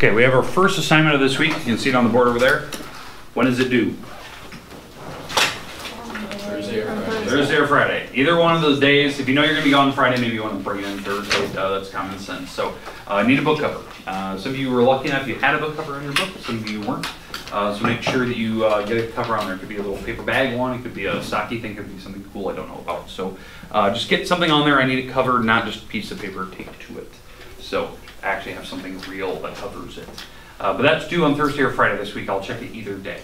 Okay, we have our first assignment of this week. You can see it on the board over there. When is it due? Thursday or Friday. Either one of those days. If you know you're going to be gone Friday, maybe you want to bring it in Thursday. That's common sense. So, need a book cover. Some of you were lucky enough you had a book cover in your book. Some of you weren't. So make sure that you get a cover on there. It could be a little paper bag one. It could be a stocky thing. It could be something cool I don't know about. So just get something on there. I need it covered, not just a piece of paper taped to it. So actually have something real that covers it. But that's due on Thursday or Friday this week. I'll check it either day.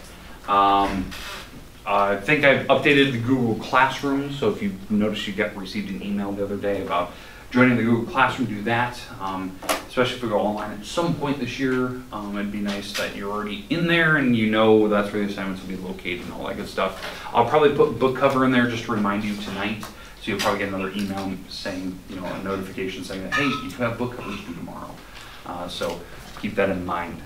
I think I've updated the Google Classroom. So if you noticed you received an email the other day about joining the Google Classroom, do that. Especially if we go online at some point this year. It'd be nice that you're already in there and you know that's where the assignments will be located and all that good stuff. I'll probably put book cover in there just to remind you tonight. So you'll probably get another email saying, a notification saying that, hey, you have book covers due tomorrow. So keep that in mind.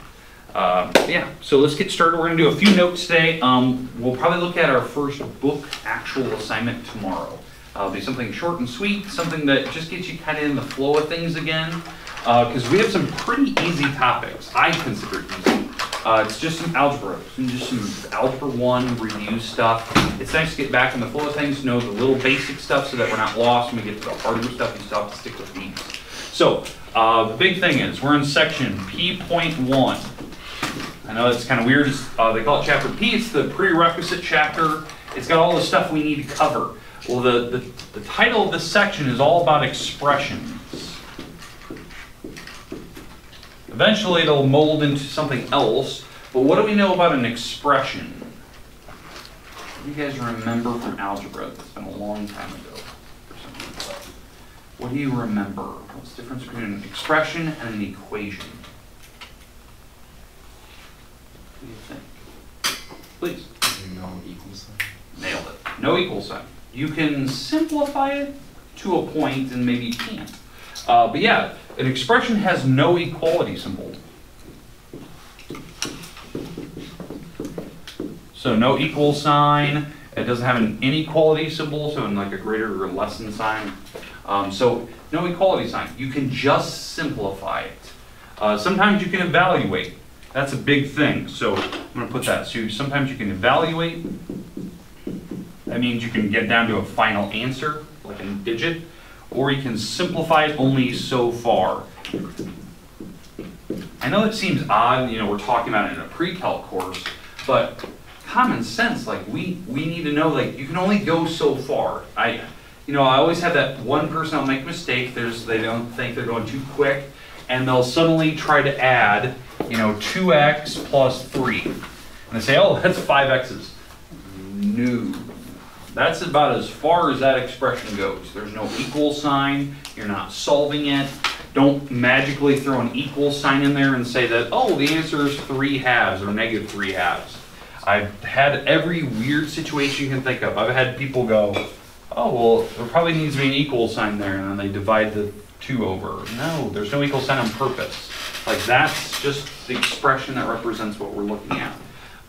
Yeah, so let's get started. We're going to do a few notes today. We'll probably look at our first book actual assignment tomorrow. It'll be something short and sweet, something that just gets you kind of in the flow of things again. Because we have some pretty easy topics. I consider it easy. It's just some algebra, just some Algebra 1 review stuff. It's nice to get back in the flow of things, know the little basic stuff so that we're not lost when we get to the harder stuff. You still have to stick with these. So, the big thing is, we're in section P.1. I know it's kind of weird. They call it chapter P. It's the prerequisite chapter. It's got all the stuff we need to cover. Well, the title of this section is all about expressions. Eventually, it'll mold into something else. But what do we know about an expression? What do you guys remember from algebra? It's been a long time ago. What do you remember? What's the difference between an expression and an equation? What do you think? Please. No equal sign. Nailed it. No equal sign. You can simplify it to a point and maybe you can't. But yeah, an expression has no equality symbol. So no equal sign. It doesn't have an inequality symbol, so in like a greater or less than sign. So no equality sign. You can just simplify it. Sometimes you can evaluate. That's a big thing. So I'm going to put that. So sometimes you can evaluate. That means you can get down to a final answer, like a digit. Or you can simplify it only so far. I know it seems odd, we're talking about it in a pre-calc course, but common sense, like we need to know, like you can only go so far. I always have that one person that'll make a mistake. They don't think they're going too quick, and they'll suddenly try to add, 2x plus 3, and they say, oh, that's 5x's. No. That's about as far as that expression goes. There's no equal sign. You're not solving it. Don't magically throw an equal sign in there and say that, oh, the answer is 3 halves or negative 3 halves. I've had every weird situation you can think of. I've had people go, oh, well, there probably needs to be an equal sign there, and then they divide the 2 over. No, there's no equal sign on purpose. Like, that's just the expression that represents what we're looking at.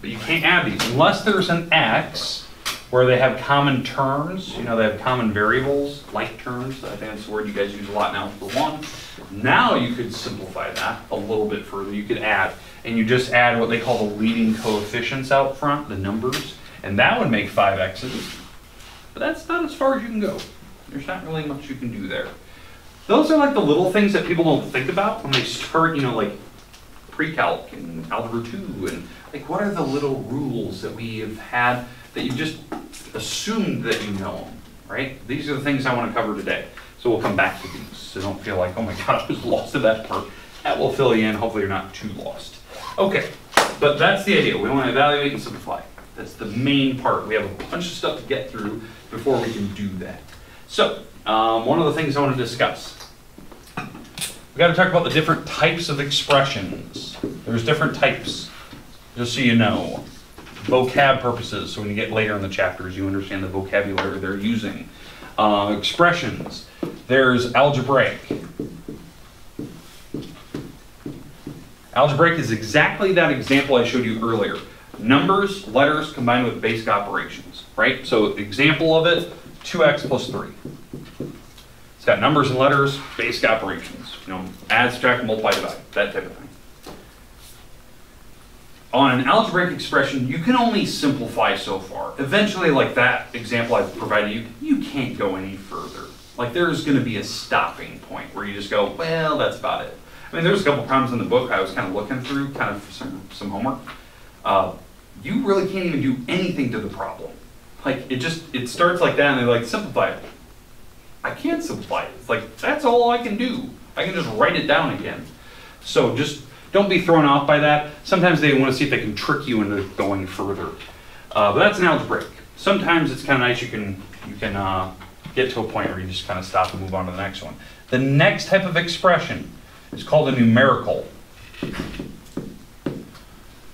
But you can't add these. Unless there's an x, where they have common terms, they have common variables, like terms. I think that's the word you guys use a lot now for 1. Now you could simplify that a little bit further. You could add, and you just add what they call the leading coefficients out front, the numbers, and that would make 5x's. But that's not as far as you can go. There's not really much you can do there. Those are like the little things that people don't think about when they start, like pre-calc and algebra 2, and like what are the little rules that we have had that you just assumed that you know them, right? These are the things I want to cover today. So we'll come back to these. So don't feel like, oh my God, I was lost at that part. That will fill you in. Hopefully you're not too lost. Okay, but that's the idea. We want to evaluate and simplify. That's the main part. We have a bunch of stuff to get through before we can do that. So, one of the things I want to discuss. We've got to talk about the different types of expressions. There's different types, just so you know. Vocab purposes, so when you get later in the chapters, you understand the vocabulary they're using. Expressions. There's algebraic. Algebraic is exactly that example I showed you earlier. Numbers, letters combined with basic operations, right? So example of it, 2x plus 3. It's got numbers and letters, basic operations. Add, subtract, multiply, divide, that type of thing. on an algebraic expression, you can only simplify so far. Eventually, like that example I've provided you, you can't go any further. Like there's going to be a stopping point where you just go, well, that's about it. I mean, there's a couple problems in the book I was kind of looking through, kind of for some homework. You really can't even do anything to the problem. Like it starts like that and they're like, simplify it. I can't simplify it. It's like, that's all I can do. I can just write it down again. So just don't be thrown off by that. Sometimes they want to see if they can trick you into going further. But that's an algebraic. Sometimes it's kind of nice you can get to a point where you just kind of stop and move on to the next one. The next type of expression is called a numerical.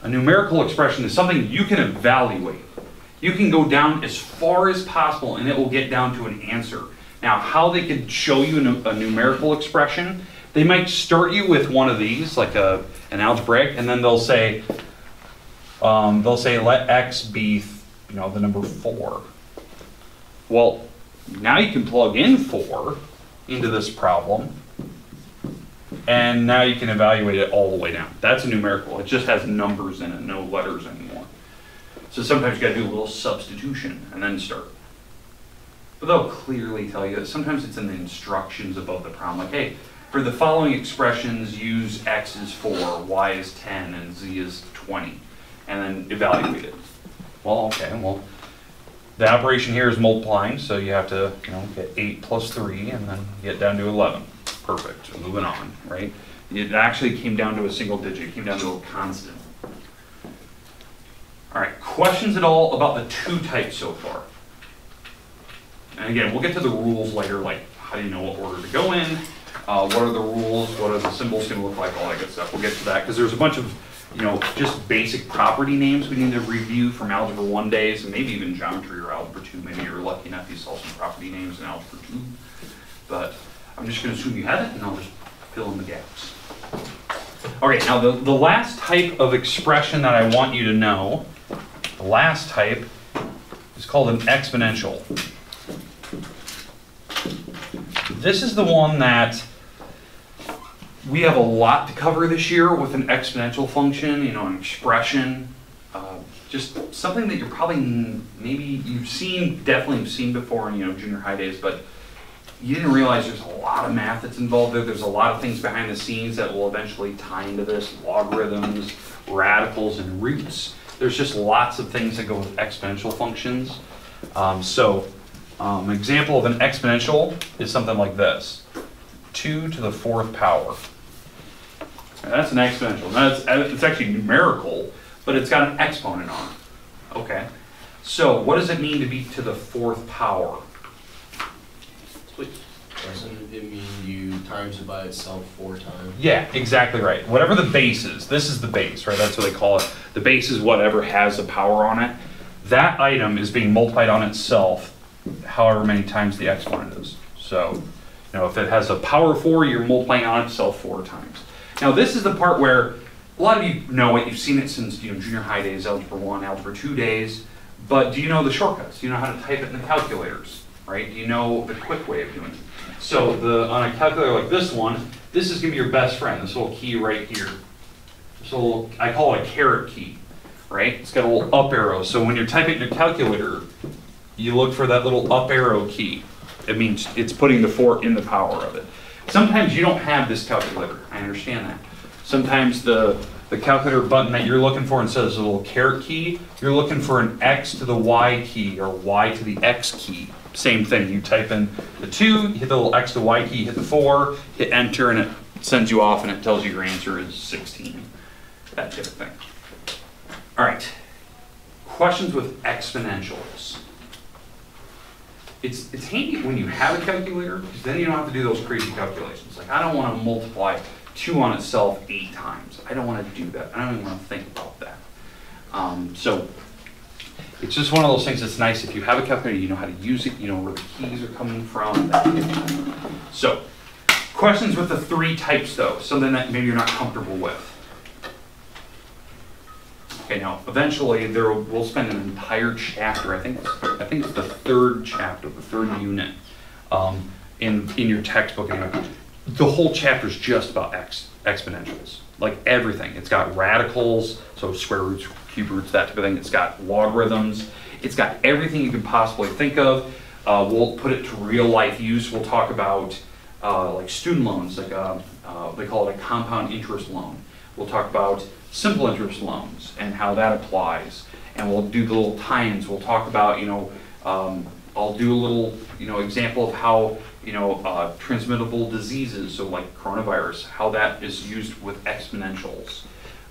A numerical expression is something you can evaluate. You can go down as far as possible and it will get down to an answer. Now, how they could show you a numerical expression, they might start you with one of these, like an algebraic, and then they'll say let x be, the number 4. Well, now you can plug in 4 into this problem, and now you can evaluate it all the way down. That's a numerical. It just has numbers in it, no letters anymore. So sometimes you got to do a little substitution and then start. But they'll clearly tell you that sometimes it's in the instructions above the problem, like, hey, for the following expressions, use x is 4, y is 10, and z is 20, and then evaluate it. Well, okay, well, the operation here is multiplying, so you have to, get 8 plus 3, and then get down to 11. Perfect. Moving on, right? It actually came down to a single digit. It came down to a constant. All right, questions at all about the two types so far? And again, we'll get to the rules later, like how do you know what order to go in? What are the rules? What are the symbols going to look like? All that good stuff. We'll get to that because there's a bunch of, just basic property names we need to review from Algebra 1 days and maybe even Geometry or Algebra 2. Maybe you're lucky enough you saw some property names in Algebra 2. But I'm just going to assume you have it and I'll just fill in the gaps. All right, now the last type of expression that I want you to know, the last type is called an exponential. This is the one that we have a lot to cover this year with an exponential function, an expression, just something that you're probably, maybe you've seen, definitely seen before in, junior high days, but you didn't realize there's a lot of math that's involved there. There's a lot of things behind the scenes that will eventually tie into this, logarithms, radicals, and roots. There's just lots of things that go with exponential functions. An example of an exponential is something like this, 2 to the 4th power. And that's an exponential. Now it's actually numerical, but it's got an exponent on it. Okay, so what does it mean to be to the 4th power? Doesn't it mean you times it by itself 4 times? Yeah, exactly right. Whatever the base is, this is the base, right? That's what they call it. The base is whatever has a power on it. That item is being multiplied on itself however many times the exponent is. So, if it has a power 4, you're multiplying on itself 4 times. Now, this is the part where a lot of you know it. You've seen it since junior high days, Algebra 1, Algebra 2 days. But do you know the shortcuts? Do you know how to type it in the calculators, right? Do you know the quick way of doing it? So on a calculator like this one, this is going to be your best friend, this little key right here. So I call it a caret key, right? It's got a little up arrow. So when you're typing in your calculator, you look for that little up arrow key. It means it's putting the 4 in the power of it. Sometimes you don't have this calculator. I understand that. Sometimes the calculator button that you're looking for instead of a little caret key, you're looking for an X to the Y key or Y to the X key. Same thing. You type in the 2, you hit the little X to Y key, hit the 4, hit enter, and it sends you off and it tells you your answer is 16. That type of thing. All right. Questions with exponentials. It's handy when you have a calculator, because then you don't have to do those crazy calculations. Like, I don't want to multiply 2 on itself 8 times. I don't want to do that. I don't even want to think about that. So it's just one of those things that's nice. If you have a calculator, you know how to use it, you know where the keys are coming from. So questions with the 3 types, though, something that maybe you're not comfortable with. Okay, now eventually we'll spend an entire chapter. I think it's the 3rd chapter, the 3rd unit in your textbook. Anyway, the whole chapter is just about exponentials, like everything. It's got radicals, so square roots, cube roots, that type of thing. It's got logarithms. It's got everything you can possibly think of. We'll put it to real life use. We'll talk about like student loans, like they call it a compound interest loan. We'll talk about simple interest loans and how that applies. And we'll do the little tie-ins. We'll talk about, I'll do a little, example of how, transmittable diseases, so like coronavirus, how that is used with exponentials,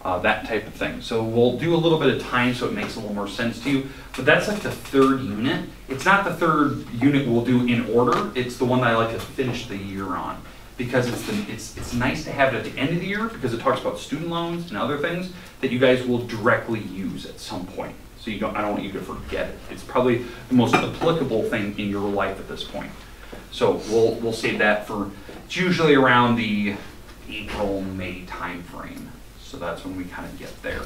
that type of thing. So we'll do a little bit of time so it makes a little more sense to you. But that's like the third unit. It's not the third unit we'll do in order. It's the one that I like to finish the year on, because it's nice to have it at the end of the year, because it talks about student loans and other things that you guys will directly use at some point. So I don't want you to forget it. It's probably the most applicable thing in your life at this point. So we'll save that for, it's usually around the April, May time frame. So that's when we kind of get there.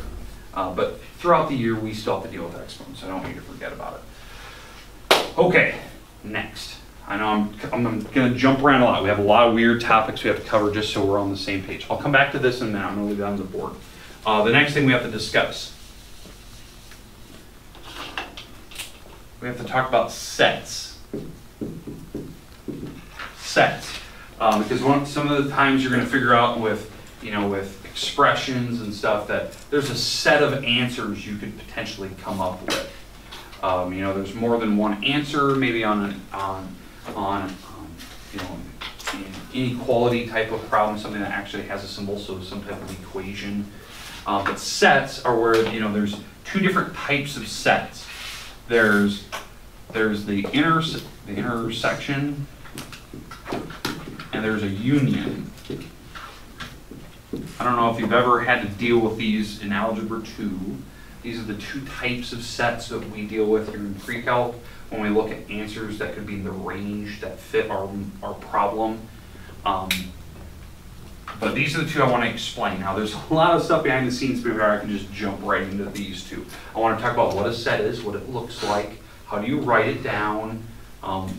But throughout the year, we still have to deal with exponents, so I don't want you to forget about it. Okay, next. I know I'm going to jump around a lot. We have a lot of weird topics we have to cover just so we're on the same page. I'll come back to this in a minute. I'm going to leave that on the board. The next thing we have to discuss. We have to talk about sets. Sets. Because some of the times you're going to figure out with expressions and stuff that there's a set of answers you could potentially come up with. There's more than one answer, maybe on an inequality type of problem, something that actually has a symbol, so some type of equation. But sets are where there's two different types of sets. There's the intersection, and there's a union. I don't know if you've ever had to deal with these in Algebra 2. These are the two types of sets that we deal with here in pre-calc when we look at answers that could be in the range that fit our problem. But these are the two I want to explain. Now, there's a lot of stuff behind the scenes before I can just jump right into these two. I want to talk about what a set is, what it looks like, how do you write it down,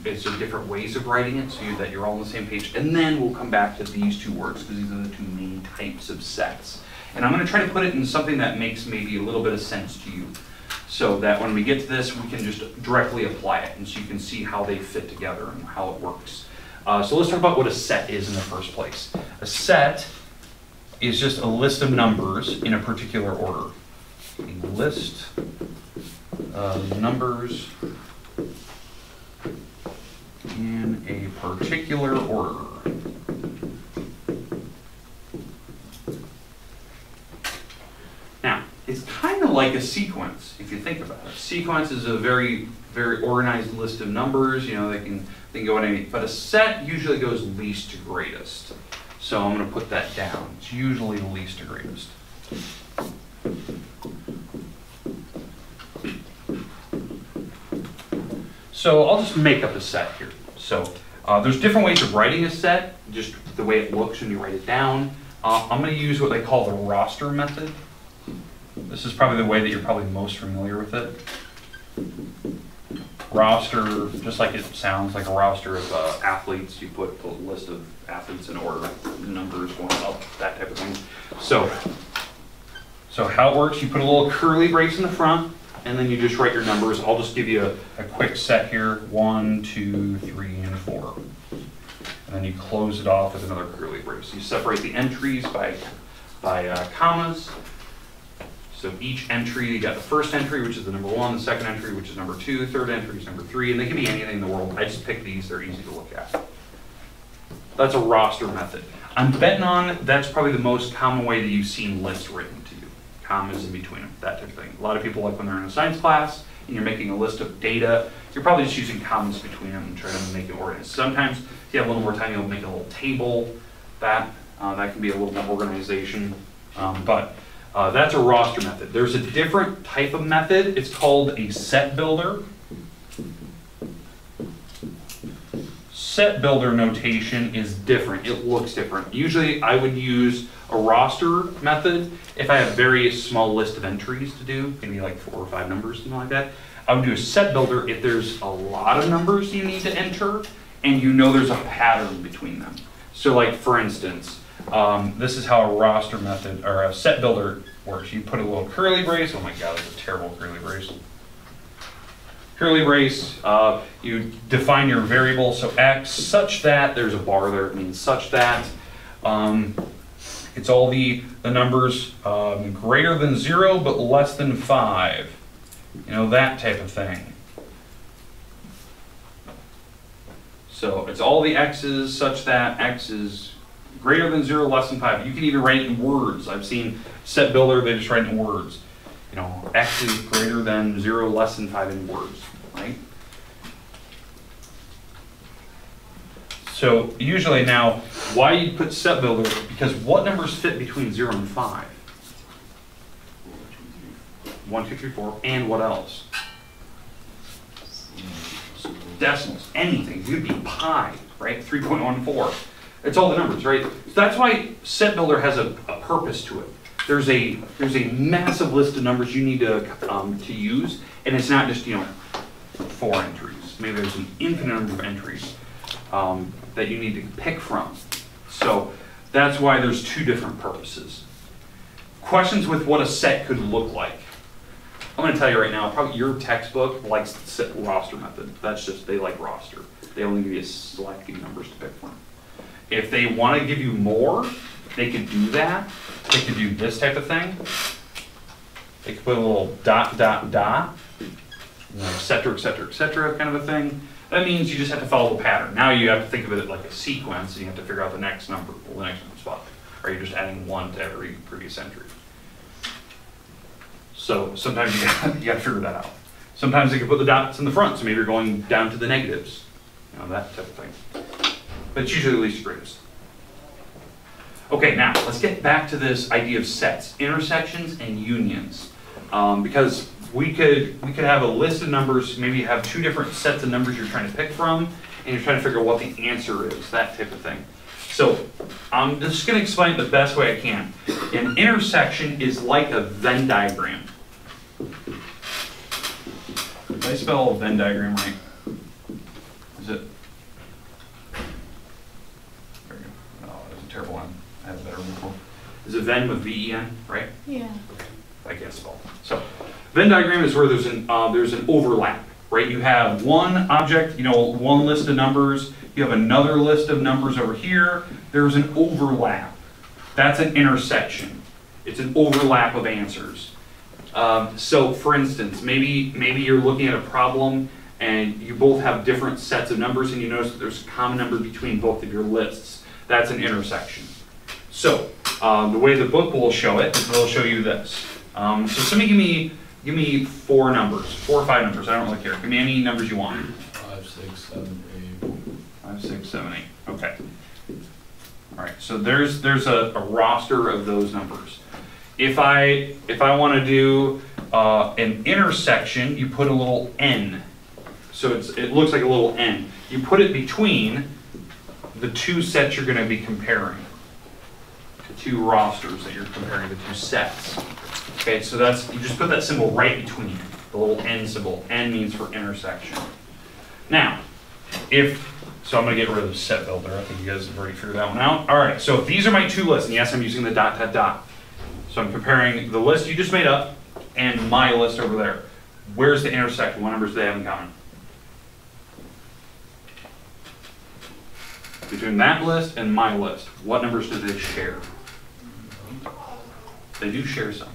is there different ways of writing it so that you're all on the same page, and then we'll come back to these two words because these are the two main types of sets. And I'm going to try to put it in something that makes maybe a little bit of sense to you, so that when we get to this, we can just directly apply it, and so you can see how they fit together and how it works. So let's talk about what a set is in the first place. A set is just a list of numbers in a particular order. A list of numbers in a particular order. Now, it's kind of like a sequence, if you think about it. A sequence is a very, very organized list of numbers. They can go in any, but a set usually goes least to greatest. So I'm going to put that down. It's usually least to greatest. So I'll just make up a set here. So there's different ways of writing a set, just the way it looks when you write it down. I'm going to use what they call the roster method. This is probably the way that you're probably most familiar with it. Roster, just like it sounds, like a roster of athletes. You put a list of athletes in order, numbers going up, that type of thing. So how it works, you put a little curly brace in the front, and then you just write your numbers. I'll just give you a quick set here, 1, 2, 3, and 4. And then you close it off with another curly brace. You separate the entries by commas. So each entry, you got the first entry, which is the number 1, the second entry, which is number 2, third entry is number 3, and they can be anything in the world. I just picked these, they're easy to look at. That's a roster method. I'm betting on that's probably the most common way that you've seen lists written to you. Commas in between them, that type of thing. A lot of people, like when they're in a science class and you're making a list of data, you're probably just using commas between them and trying to make it organized. Sometimes, if you have a little more time, you'll make a little table. That can be a little more organization. But that's a roster method. There's a different type of method. It's called a set builder. Set builder notation is different. It looks different. Usually I would use a roster method if I have very small list of entries to do, maybe like 4 or 5 numbers, something like that. I would do a set builder if there's a lot of numbers you need to enter and there's a pattern between them. So like for instance, this is how a roster method or a set builder works. You put a little curly brace. Oh my God, that's a terrible curly brace. Curly brace, you define your variable, so x such that, there's a bar there, it means such that. It's all the numbers greater than 0 but less than 5. You know, that type of thing. So it's all the x's such that x is greater than 0, less than 5. You can even write it in words. I've seen set builder, they just write it in words. You know, x is greater than 0, less than 5 in words, right? So usually now, why you put set builder? Because what numbers fit between 0 and 5? 1, 2, 3, 4, and what else? Decimals, anything. It could be pi, right? 3.14. It's all the numbers, right? So that's why set builder has a purpose to it. There's a massive list of numbers you need to use, and it's not just 4 entries. Maybe there's an infinite number of entries that you need to pick from. So that's why there's 2 different purposes. Questions with what a set could look like. I'm going to tell you right now, probably your textbook likes the set roster method. That's just, they like roster. They only give you a select few numbers to pick from. If they want to give you more, they could do that. They could do this type of thing. They could put a little dot, dot, dot, et cetera, et cetera, et cetera, kind of a thing. That means you just have to follow the pattern. Now you have to think of it like a sequence, and you have to figure out the next number, the next spot. Or you're just adding 1 to every previous entry. So sometimes you got to figure that out. Sometimes they can put the dots in the front, so maybe you're going down to the negatives. That type of thing. But it's usually the least greatest. Okay, now let's get back to this idea of sets, intersections and unions. Because we could have a list of numbers, maybe you have 2 different sets of numbers you're trying to pick from, and you're trying to figure out what the answer is, that type of thing. So I'm just going to explain it the best way I can. An intersection is like a Venn diagram. Did I spell a Venn diagram right? Is it? There we go. Oh, that's a terrible one. I had a better one before. Is it Venn with V-E-N, right? Yeah. Okay, I can't spell. So, Venn diagram is where there's an overlap, right? You have one object, one list of numbers. You have another list of numbers over here. There's an overlap. That's an intersection. It's an overlap of answers. So, for instance, maybe you're looking at a problem and you both have different sets of numbers, and you notice that there's a common number between both of your lists. That's an intersection. So, the way the book will show it is it'll show you this. So somebody give me 4 numbers, 4 or 5 numbers. I don't really care. Give me any numbers you want. 5, 6, 7, 8. 5, 6, 7, 8. Okay. All right. So there's a roster of those numbers. If I want to do an intersection, you put a little n. So it looks like a little n. You put it between the 2 sets you're going to be comparing. The 2 rosters that you're comparing, the 2 sets. Okay, so you just put that symbol right between, the little n symbol. N means for intersection. Now, so I'm going to get rid of the set builder. I think you guys have already figured that one out. All right, so if these are my 2 lists, and yes, I'm using the dot, dot, dot. So I'm comparing the list you just made up and my list over there. Where's the intersection? What numbers do they have in common? Between that list and my list, what numbers do they share? They do share some.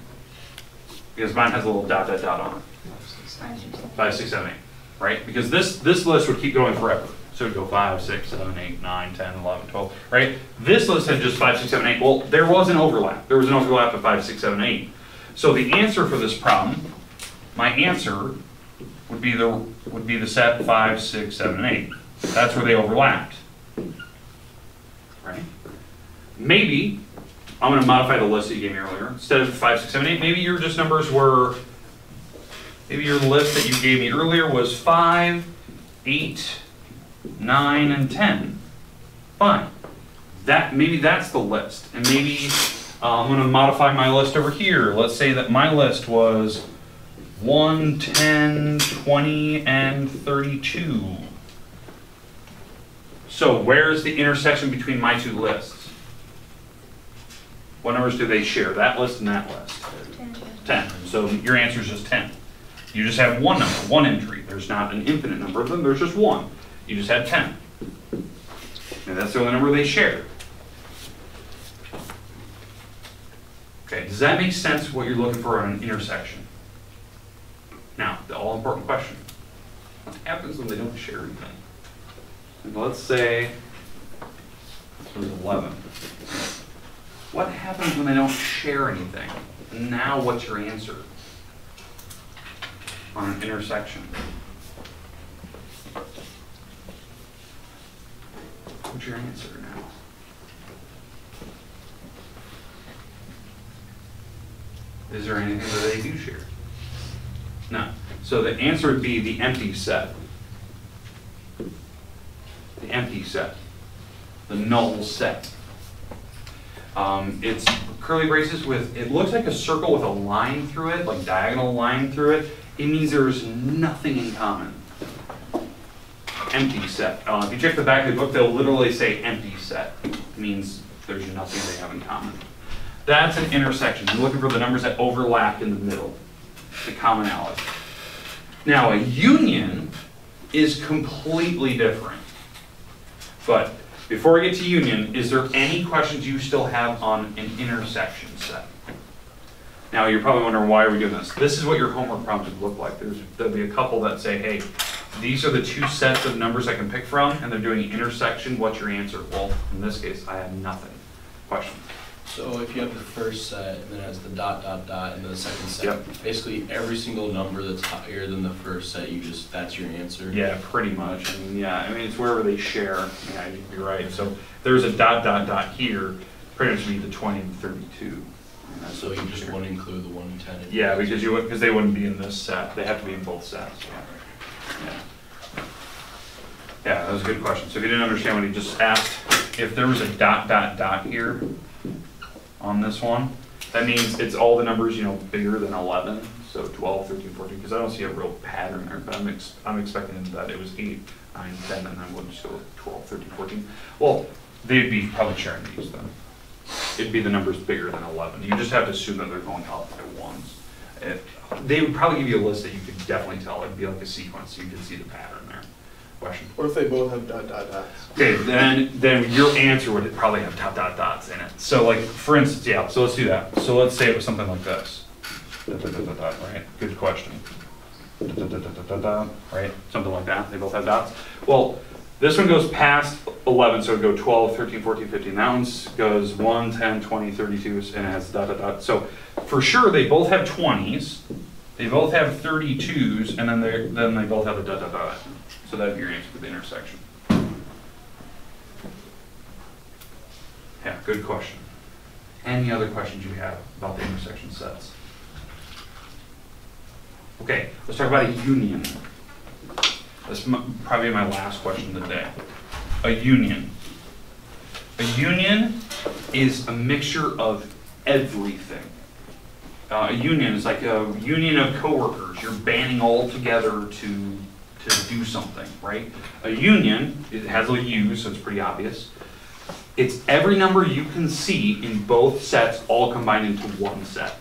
Because mine has a little dot, dot, dot on it. 5, 6, 7, 8. Right? Because this list would keep going forever. So it would go 5, 6, 7, 8, 9, 10, 11, 12. Right? This list had just 5, 6, 7, 8. Well, there was an overlap. There was an overlap of 5, 6, 7, 8. So the answer for this problem, my answer would be the set 5, 6, 7, 8. That's where they overlapped. Right? Maybe I'm going to modify the list that you gave me earlier. Instead of 5, 6, 7, 8, maybe your just numbers were, maybe your list that you gave me earlier was 5, 8, 9, and 10. Fine. Maybe that's the list. And maybe I'm going to modify my list over here. Let's say that my list was 1, 10, 20, and 32. So where's the intersection between my two lists? What numbers do they share? That list and that list? 10. So your answer is just 10. You just have one number, one entry. There's not an infinite number of them, there's just one. You just had 10. And that's the only number they share. Okay, does that make sense what you're looking for on an intersection? Now, the all-important question. What happens when they don't share anything? And let's say this was 11. What happens when they don't share anything? Now what's your answer on an intersection? What's your answer now? Is there anything that they do share? No. So the answer would be the empty set. The empty set. The null set. It's curly braces with, it looks like a circle with a line through it, like diagonal line through it. It means there's nothing in common. Empty set. If you check the back of the book, they'll literally say empty set. It means there's nothing they have in common. That's an intersection. You're looking for the numbers that overlap in the middle, the commonality. Now, a union is completely different. But before I get to union, is there any questions you still have on an intersection set? Now, you're probably wondering, why are we doing this? This is what your homework problems would look like. There'll be a couple that say, hey, these are the two sets of numbers I can pick from, and they're doing intersection. What's your answer? Well, in this case, I have nothing. Question. So if you have the first set, and then it has the dot, dot, dot, and then the second set, Yep. basically every single number that's higher than the first set, that's your answer? Yeah, pretty much. I mean, it's wherever they share. Yeah, you're right. So there's a dot, dot, dot here, pretty much be the 20 and 32. So you just want to include the 1 and 10? Yeah, because they wouldn't be in this set. They have to be in both sets. Yeah. Yeah, that was a good question. So if you didn't understand what he just asked, if there was a dot, dot, dot here on this one, that means it's all the numbers, bigger than 11. So 12, 13, 14, because I don't see a real pattern there, but I'm expecting that it was 8, 9, 10, and then we'll just go 12, 13, 14. Well, they'd be probably sharing these then. It'd be the numbers bigger than 11. You just have to assume that they're going up at ones. They would probably give you a list that you could definitely tell. It'd be like a sequence, so you could see the pattern there. Question? What if they both have dot, dot, dots? Okay, then your answer would probably have dot, dot, dots in it. So like, for instance, yeah, so let's do that. So let's say it was something like this. Dot, dot, dot, dot, dot, right? Good question. Dot, dot, dot, dot, dot, dot, right? Something like that. They both have dots. Well, this one goes past 11, so it would go 12, 13, 14, 15. That one goes 1, 10, 20, 32, and it has dot, dot, dot. So for sure, they both have 20s, they both have 32s, and then they both have a dot, dot, dot. So that'd be your answer for the intersection. Yeah, good question. Any other questions you have about the intersection sets? Okay, let's talk about a union. That's probably my last question of the day. A union. A union is a mixture of everything. A union is like a union of coworkers. You're banding all together to do something, right? A union, it has a U, so it's pretty obvious. It's every number you can see in both sets all combined into one set.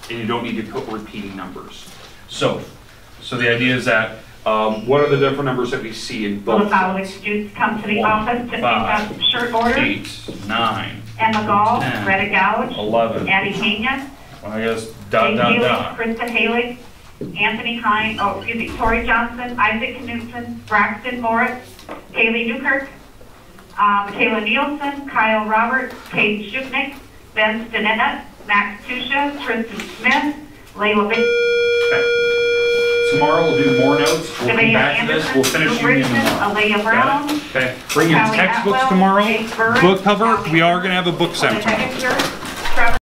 And you don't need to put repeating numbers. So the idea is that what are the different numbers that we see in both? Will the following students come to the 1, office to 5, pick up shirt orders? 8, 9, Emma Gall, 10, Greta Gouge, 11. Addie Pena, Well, I guess dot, dot, Haley, dot. Krista Haley, Anthony Hine, Tori Johnson, Isaac Knutson, Braxton Moritz, Kaylee Newkirk, Michaela Nielsen, Kyle Roberts, Kate Shupnick, Ben Stanetta, Max Tusha, Tristan Smith, Layla Baker. Okay. Tomorrow we'll do more notes. We'll come back to this. We'll finish union tomorrow. Alea Brown. Okay. Bring your Callie textbooks Atwell, tomorrow. Jake Burris, Book cover. Callie We are going to have a book Atwell, seminar. Trevor